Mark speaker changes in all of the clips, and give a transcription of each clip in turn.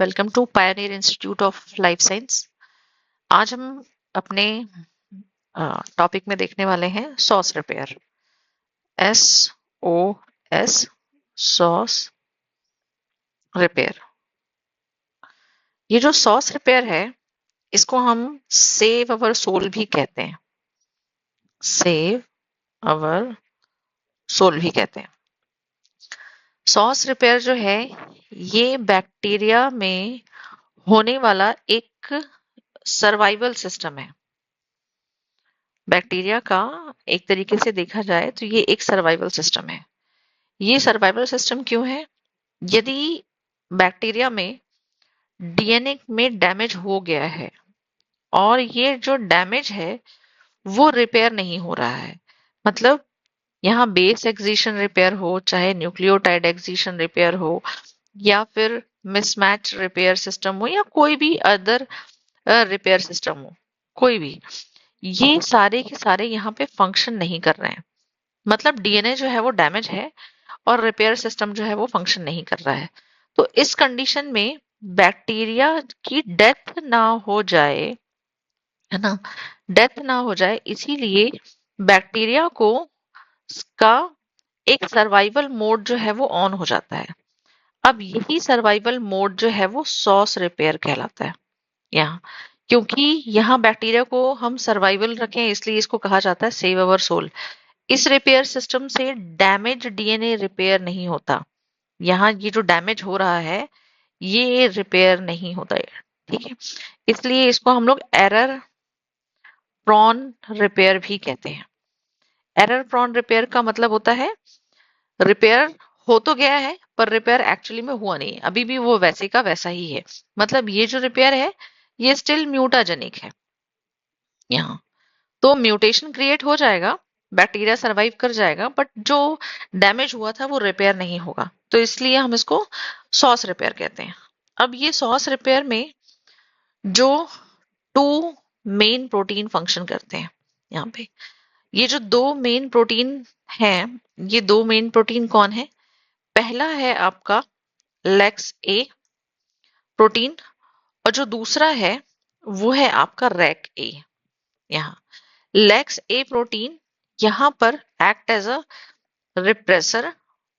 Speaker 1: Welcome to pioneer institute of life science. आज हम अपने टॉपिक में देखने वाले हैं SOS repair. SOS, SOS repair. ये जो सॉस रिपेयर है, इसको हम सेव अवर सोल भी कहते हैं। सेव अवर सोल भी कहते हैं। सॉस रिपेयर जो है, ये बैक्टीरिया में होने वाला एक सर्वाइवल सिस्टम है। बैक्टीरिया का एक तरीके से देखा जाए तो ये एक सर्वाइवल सिस्टम है। ये सर्वाइवल सिस्टम क्यों है? यदि बैक्टीरिया में डीएनए में डैमेज हो गया है और ये जो डैमेज है वो रिपेयर नहीं हो रहा है, मतलब यहाँ बेस एक्सिशन रिपेयर हो, चाहे न्यूक्लियोटाइड एक्सिशन रिपेयर हो, या फिर मिसमैच रिपेयर सिस्टम हो, या कोई भी अदर रिपेयर सिस्टम हो, कोई भी, ये सारे के सारे यहाँ पे फंक्शन नहीं कर रहे हैं। मतलब डीएनए जो है वो डैमेज है और रिपेयर सिस्टम जो है वो फंक्शन नहीं कर रहा है। तो इस कंडीशन में बैक्टीरिया की डेथ ना हो जाए, है ना, डेथ ना हो जाए, इसीलिए बैक्टीरिया को का एक सर्वाइवल मोड जो है वो ऑन हो जाता है। अब यही सर्वाइवल मोड जो है वो सॉस रिपेयर कहलाता है यहाँ, क्योंकि यहाँ बैक्टीरिया को हम सर्वाइवल रखें, इसलिए इसको कहा जाता है सेव अवर सोल। इस रिपेयर सिस्टम से डैमेज डीएनए रिपेयर नहीं होता। यहाँ ये जो डैमेज हो रहा है ये रिपेयर नहीं होता है, ठीक है। इसलिए इसको हम लोग एरर प्रॉन रिपेयर भी कहते हैं। एरर प्रॉन रिपेयर का मतलब होता है रिपेयर हो तो गया है पर रिपेयर एक्चुअली में हुआ नहीं है, अभी भी वो वैसे का वैसा ही है। मतलब ये जो रिपेयर है ये स्टिल म्यूटाजेनिक है। यहाँ तो म्यूटेशन क्रिएट हो जाएगा, बैक्टीरिया सरवाइव कर जाएगा, बट जो डैमेज हुआ था वो रिपेयर नहीं होगा, तो इसलिए हम इसको सॉस रिपेयर कहते हैं। अब ये सॉस रिपेयर में जो टू मेन प्रोटीन फंक्शन करते हैं यहाँ पे, ये जो दो मेन प्रोटीन हैं, ये दो मेन प्रोटीन कौन है? पहला है आपका लेक्स ए प्रोटीन, और जो दूसरा है वो है आपका रैक ए। यहाँ लेक्स ए प्रोटीन यहाँ पर एक्ट एज अ रिप्रेसर,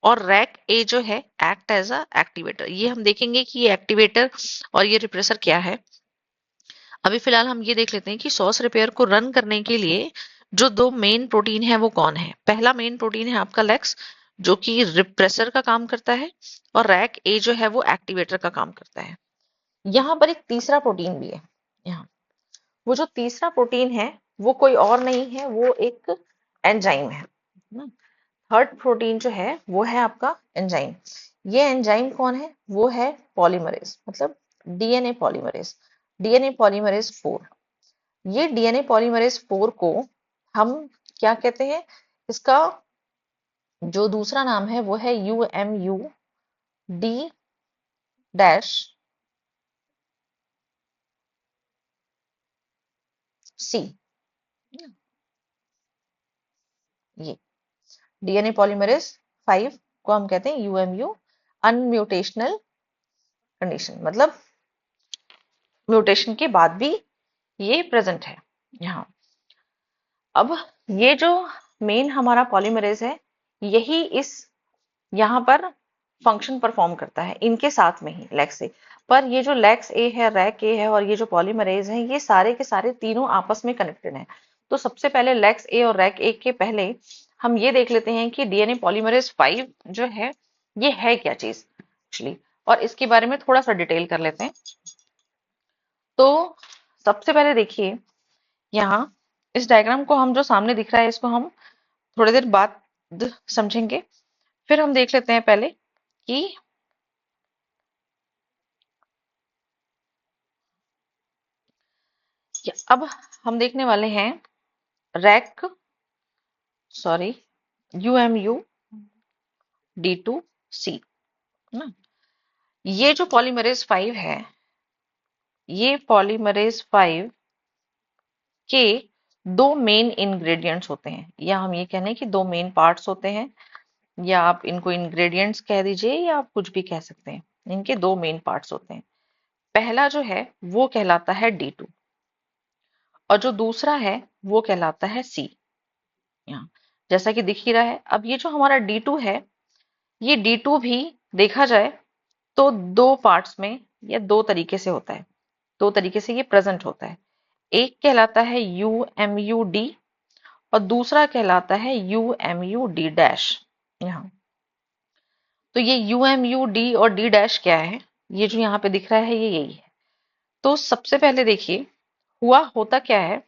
Speaker 1: और रैक ए जो है एक्ट एज अ एक्टिवेटर। ये हम देखेंगे कि ये एक्टिवेटर और ये रिप्रेसर क्या है। अभी फिलहाल हम ये देख लेते हैं कि सॉस रिपेयर को रन करने के लिए जो दो मेन प्रोटीन है वो कौन है। पहला मेन प्रोटीन है आपका लेक्स, जो कि रिप्रेसर का काम करता है, और रैक ए जो है वो एक्टिवेटर का काम करता है। यहाँ पर एक तीसरा प्रोटीन भी है। यहाँ वो जो तीसरा प्रोटीन है वो कोई और नहीं है, वो एक एंजाइम है ना। थर्ड प्रोटीन जो है वो है आपका एंजाइम। ये एंजाइम कौन है? वो है पॉलीमरेज, मतलब डीएनए पॉलीमरेज, डीएनए पॉलीमरेज 4। ये डीएनए पॉलीमरेज 4 को हम क्या कहते हैं? इसका जो दूसरा नाम है वो है UMU डी डैश सी। ये डीएनए पॉलीमरेज 5 को हम कहते हैं UMU अनम्यूटेशनल कंडीशन, मतलब म्यूटेशन के बाद भी ये प्रेजेंट है यहाँ। अब ये जो मेन हमारा पॉलीमरेज है यही इस यहाँ पर फंक्शन परफॉर्म करता है इनके साथ में ही लेक्स ए। पर ये जो लेक्स ए है, रैक ए है, और ये जो पॉलीमरेज है, ये सारे के सारे तीनों आपस में कनेक्टेड हैं। तो सबसे पहले लेक्स ए और रैक ए के पहले हम ये देख लेते हैं कि डीएनए पॉलीमरेज 5 जो है ये है क्या चीज एक्चुअली, और इसके बारे में थोड़ा सा डिटेल कर लेते हैं। तो सबसे पहले देखिए, यहाँ इस डायग्राम को हम जो सामने दिख रहा है इसको हम थोड़ी देर बाद समझेंगे। फिर हम देख लेते हैं पहले कि अब हम देखने वाले हैं रैक सॉरी UMU D2C ना। ये जो पॉलीमरेज 5 है, ये पॉलीमरेज 5 के दो मेन इंग्रेडिएंट्स होते हैं, या हम ये कहने कि दो मेन पार्ट्स होते हैं, या आप इनको इंग्रेडिएंट्स कह दीजिए या आप कुछ भी कह सकते हैं। इनके दो मेन पार्ट्स होते हैं। पहला जो है वो कहलाता है D2 और जो दूसरा है वो कहलाता है C। यहाँ जैसा कि दिख ही रहा है। अब ये जो हमारा D2 है, ये D2 भी देखा जाए तो दो पार्ट्स में या दो तरीके से होता है, दो तरीके से ये प्रेजेंट होता है। एक कहलाता है UMUD और दूसरा कहलाता है UMUD डैश। यहाँ तो ये UMUD और D डैश क्या है, ये जो यहाँ पे दिख रहा है ये यही है। तो सबसे पहले देखिए होता क्या है,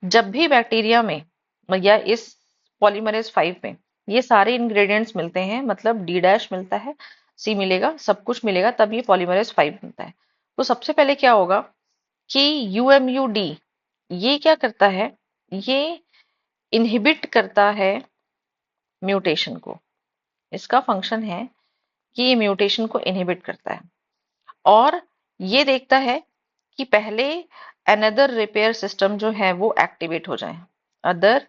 Speaker 1: जब भी बैक्टीरिया में या इस पॉलीमरेज 5 में ये सारे इंग्रेडिएंट्स मिलते हैं, मतलब डी डैश मिलता है, सी मिलेगा, सब कुछ मिलेगा, तब ये पॉलीमरेज 5 बनता है। तो सबसे पहले क्या होगा कि यूएमयूडी ये क्या करता है, ये इनहिबिट करता है म्यूटेशन को। इसका फंक्शन है कि ये म्यूटेशन को इनहिबिट करता है और ये देखता है कि पहले अनदर रिपेयर सिस्टम जो है वो एक्टिवेट हो जाए, अदर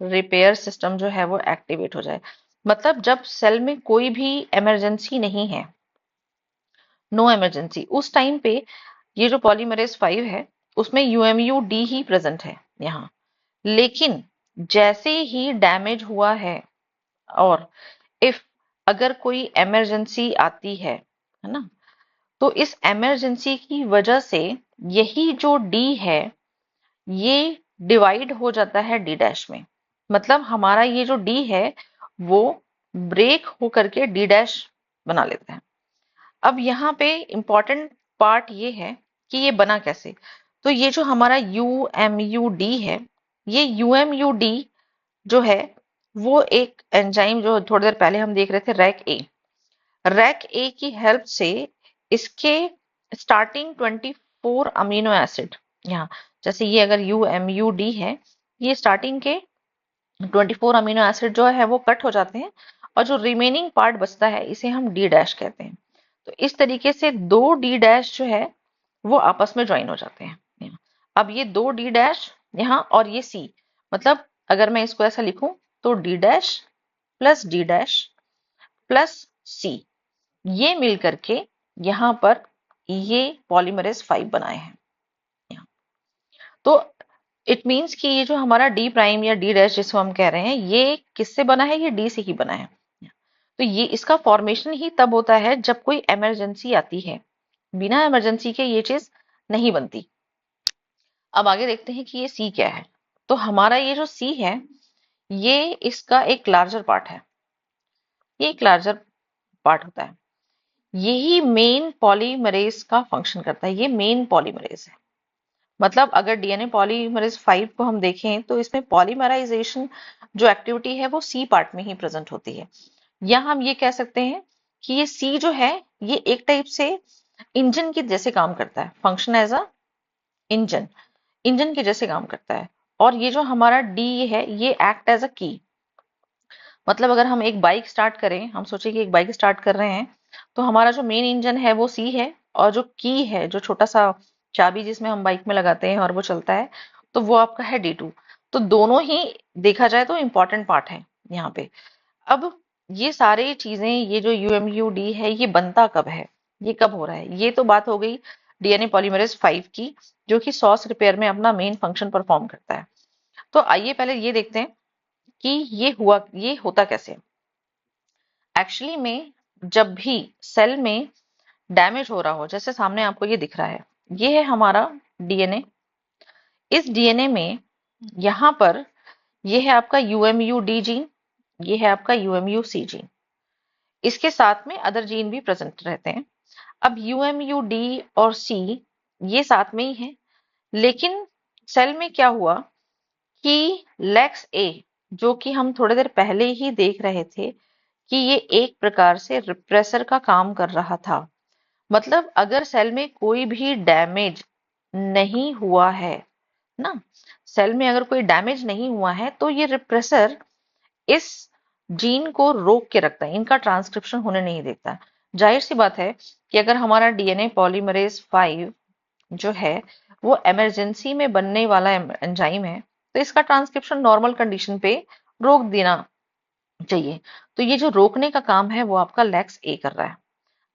Speaker 1: रिपेयर सिस्टम जो है वो एक्टिवेट हो जाए। मतलब जब सेल में कोई भी इमरजेंसी नहीं है, नो इमरजेंसी, उस टाइम पे ये जो पॉलीमरेज 5 है उसमें यूएमयूडी ही प्रेजेंट है यहाँ। लेकिन जैसे ही डैमेज हुआ है और इफ अगर कोई इमरजेंसी आती है ना, तो इस इमरजेंसी की वजह से यही जो डी है ये डिवाइड हो जाता है डी डैश में। मतलब हमारा ये जो डी है वो ब्रेक हो करके डी डैश बना लेता है। अब यहाँ पे इंपॉर्टेंट पार्ट ये है कि ये बना कैसे। तो ये जो हमारा UMUD है, ये UMUD जो है वो एक एंजाइम जो थोड़ी देर पहले हम देख रहे थे रैक ए की हेल्प से इसके स्टार्टिंग 24 अमीनो एसिड, यहाँ जैसे ये अगर UMUD है, ये स्टार्टिंग के 24 अमीनो एसिड जो है वो कट हो जाते हैं और जो रिमेनिंग पार्ट बचता है इसे हम डी डैश कहते हैं। तो इस तरीके से दो डी डैश जो है वो आपस में ज्वाइन हो जाते हैं। अब ये दो डी डैश यहाँ और ये सी, मतलब अगर मैं इसको ऐसा लिखूं तो D dash plus D dash plus C, ये मिल करके यहाँ पर ये पॉलीमरेज 5 बनाए हैं। तो इट मीन्स कि ये जो हमारा डी प्राइम या डी डैश जिसको हम कह रहे हैं ये किससे बना है, ये डी से ही बना है। तो ये इसका फॉर्मेशन ही तब होता है जब कोई इमरजेंसी आती है, बिना इमरजेंसी के ये चीज नहीं बनती। अब आगे देखते हैं कि ये सी क्या है। तो हमारा ये जो सी है ये इसका एक लार्जर पार्ट है, ये एक लार्जर पार्ट होता है, यही मेन पॉलीमरेज का फंक्शन करता है, ये मेन पॉलीमरेज है। मतलब अगर डीएनए पॉलीमरेज 5 को हम देखें तो इसमें पॉलीमराइजेशन जो एक्टिविटी है वो सी पार्ट में ही प्रेजेंट होती है। या हम ये कह सकते हैं कि ये सी जो है ये एक टाइप से इंजन के जैसे काम करता है, function as a engine, engine के जैसे काम करता है। और ये जो हमारा डी है ये एक्ट एज अ की। मतलब अगर हम एक बाइक स्टार्ट करें, हम सोचे कि एक बाइक स्टार्ट कर रहे हैं, तो हमारा जो मेन इंजन है वो सी है और जो की है, जो छोटा सा चाबी जिसमें हम बाइक में लगाते हैं और वो चलता है, तो वो आपका है D2। तो दोनों ही देखा जाए तो इम्पोर्टेंट पार्ट है यहाँ पे। अब ये सारी चीजें, ये जो UMUD है ये बनता कब है, ये कब हो रहा है, ये तो बात हो गई डीएनए पॉलीमरेज 5 की, जो कि सॉस रिपेयर में अपना मेन फंक्शन परफॉर्म करता है। तो आइए पहले ये देखते हैं कि ये होता कैसे। एक्चुअली में जब भी सेल में डैमेज हो रहा हो, जैसे सामने आपको ये दिख रहा है, ये है हमारा डीएनए। इस डीएनए में यहाँ पर ये है आपका UMUD जीन, ये है आपका UMUC जीन, इसके साथ में अदर जीन भी प्रेजेंट रहते हैं। अब UMUD और C ये साथ में ही है, लेकिन सेल में क्या हुआ कि लेक्स ए, जो कि हम थोड़ी देर पहले ही देख रहे थे कि ये एक प्रकार से रिप्रेसर का काम कर रहा था। मतलब अगर सेल में कोई भी डैमेज नहीं हुआ है ना, सेल में अगर कोई डैमेज नहीं हुआ है तो ये रिप्रेसर इस जीन को रोक के रखता है, इनका ट्रांसक्रिप्शन होने नहीं देता। जाहिर सी बात है कि अगर हमारा डीएनए पॉलीमरेज 5 जो है वो इमरजेंसी में बनने वाला एंजाइम है, तो इसका ट्रांसक्रिप्शन नॉर्मल कंडीशन पे रोक देना चाहिए। तो ये जो रोकने का काम है वो आपका लेक्स ए कर रहा है।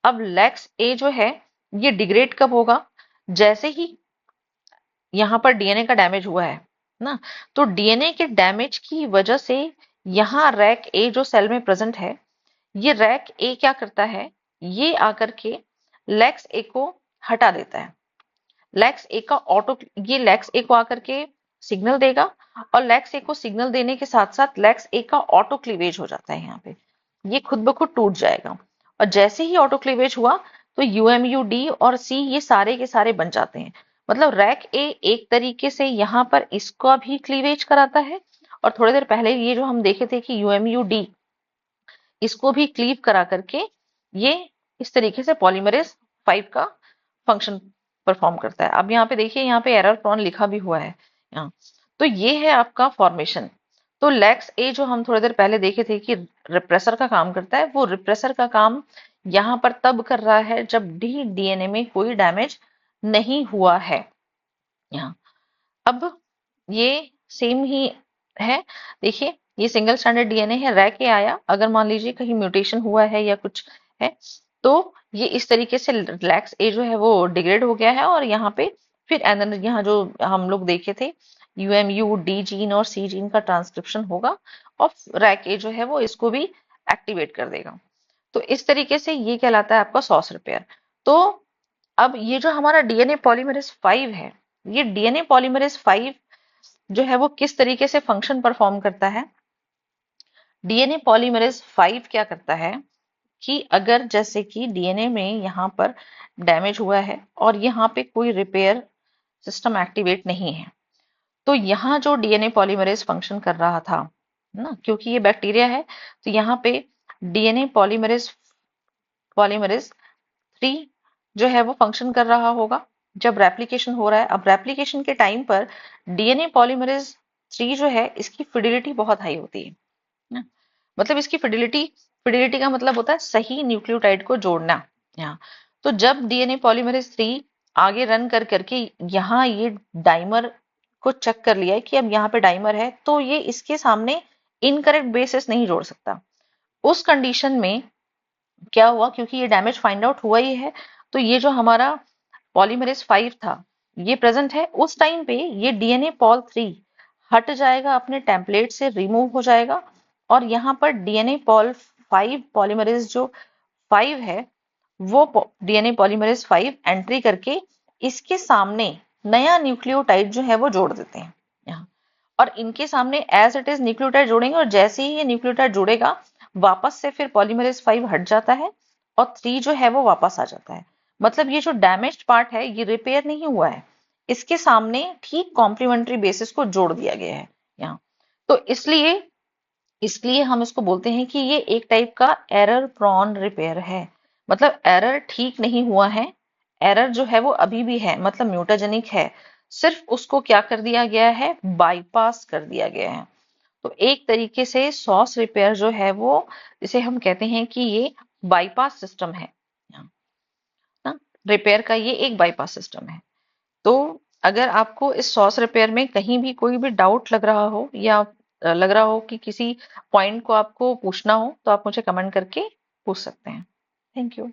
Speaker 1: अब लेक्स ए जो है ये डिग्रेड कब होगा? जैसे ही यहाँ पर डीएनए का डैमेज हुआ है ना, तो डीएनए के डैमेज की वजह से यहाँ रैक ए जो सेल में प्रेजेंट है, ये रैक ए क्या करता है, ये आकर के लेक्स ए को हटा देता है। लेक्स ए का ऑटो, ये लेक्स ए को आकर के सिग्नल देगा, और लेक्स ए को सिग्नल देने के साथ साथ लेक्स ए का ऑटो क्लीवेज हो जाता है। यहाँ पे ये खुद ब खुद टूट जाएगा, और जैसे ही ऑटो क्लीवेज हुआ तो यूएमयू डी और सी ये सारे के सारे बन जाते हैं। मतलब रैक ए एक तरीके से यहाँ पर इसका भी क्लीवेज कराता है, और थोड़ी देर पहले ये जो हम देखे थे कि यूएमयू डी इसको भी क्लीव करा करके ये इस तरीके से पॉलीमरेज 5 का फंक्शन परफॉर्म करता है। अब यहाँ पे देखिए, यहाँ पे एरर प्रॉन लिखा भी हुआ है यहाँ। तो ये है आपका फॉर्मेशन। तो लेक्स ए जो हम थोड़ी देर पहले देखे थे कि रिप्रेसर का काम करता है, वो रिप्रेसर का काम यहाँ पर तब कर रहा है जब डी डीएनए में कोई डैमेज नहीं हुआ है यहाँ। अब ये सेम ही है, देखिए ये सिंगल स्टैंडर्ड डीएनए है, रह के आया, अगर मान लीजिए कहीं म्यूटेशन हुआ है या कुछ है, तो ये इस तरीके से लैक्स ए जो है वो डिग्रेड हो गया है, और यहाँ पे फिर यहाँ जो हम लोग देखे थे यूएमयू डी जीन और सी जीन का ट्रांसक्रिप्शन होगा, और रैक ए जो है वो इसको भी एक्टिवेट कर देगा। तो इस तरीके से ये कहलाता है आपका सॉस रिपेयर। तो अब ये जो हमारा डीएनए पॉलीमरेज 5 है, ये डीएनए पॉलीमरेज 5 जो है वो किस तरीके से फंक्शन परफॉर्म करता है। डीएनए पॉलीमरेज 5 क्या करता है कि अगर जैसे कि डीएनए में यहाँ पर डैमेज हुआ है और यहाँ पे कोई रिपेयर सिस्टम एक्टिवेट नहीं है, तो यहाँ जो डीएनए पॉलीमरेज फंक्शन कर रहा था ना, क्योंकि ये बैक्टीरिया है, तो यहाँ पे डीएनए पॉलीमरेज पॉलीमरेज 3 जो है वो फंक्शन कर रहा होगा जब रेप्लिकेशन हो रहा है। अब रेप्लिकेशन के टाइम पर डीएनए पॉलीमरेज 3 जो है इसकी फिडिलिटी बहुत हाई होती है ना, मतलब इसकी फिडिलिटी, फिडिलिटी का मतलब होता है सही न्यूक्लियोटाइड को जोड़ना यहाँ। तो जब डीएनए पॉलीमरेज 3 आगे रन कर करके यहाँ ये डाइमर को चेक कर लिया है कि अब यहाँ पे डाइमर है, तो ये इसके सामने इनकरेक्ट बेसिस नहीं जोड़ सकता। उस कंडीशन में क्या हुआ, क्योंकि ये डैमेज फाइंड आउट हुआ ही है, तो ये जो हमारा पॉलीमरेज 5 था ये प्रेजेंट है, उस टाइम पे ये डीएनए पॉल 3 हट जाएगा, अपने टेम्पलेट से रिमूव हो जाएगा, और यहाँ पर डीएनए पॉल 5 पॉलीमरेज जो 5 है वो डीएनए पॉलीमरेज 5 एंट्री करके इसके सामने नया न्यूक्लियोटाइड जो है वो जोड़ देते हैं यहाँ, और इनके सामने एज इट इज न्यूक्लियोटाइड जोड़ेंगे, और जैसे ही ये न्यूक्लियोटाइड जोड़ेगा वापस से फिर पॉलीमरेज 5 हट जाता है और 3 जो है वो वापस आ जाता है। मतलब ये जो डैमेज्ड पार्ट है ये रिपेयर नहीं हुआ है, इसके सामने ठीक कॉम्प्लीमेंट्री बेसिस को जोड़ दिया गया है यहाँ। तो इसलिए इसलिए हम इसको बोलते हैं कि ये एक टाइप का एरर प्रॉन रिपेयर है। मतलब एरर ठीक नहीं हुआ है, एरर जो है वो अभी भी है, मतलब म्यूटाजेनिक है, सिर्फ उसको क्या कर दिया गया है, बाईपास कर दिया गया है। तो एक तरीके से सॉस रिपेयर जो है वो, जिसे हम कहते हैं कि ये बाईपास सिस्टम है ना, रिपेयर का ये एक बाईपास सिस्टम है। तो अगर आपको इस सॉस रिपेयर में कहीं भी कोई भी डाउट लग रहा हो, या लग रहा हो कि किसी पॉइंट को आपको पूछना हो, तो आप मुझे कमेंट करके पूछ सकते हैं। Thank you.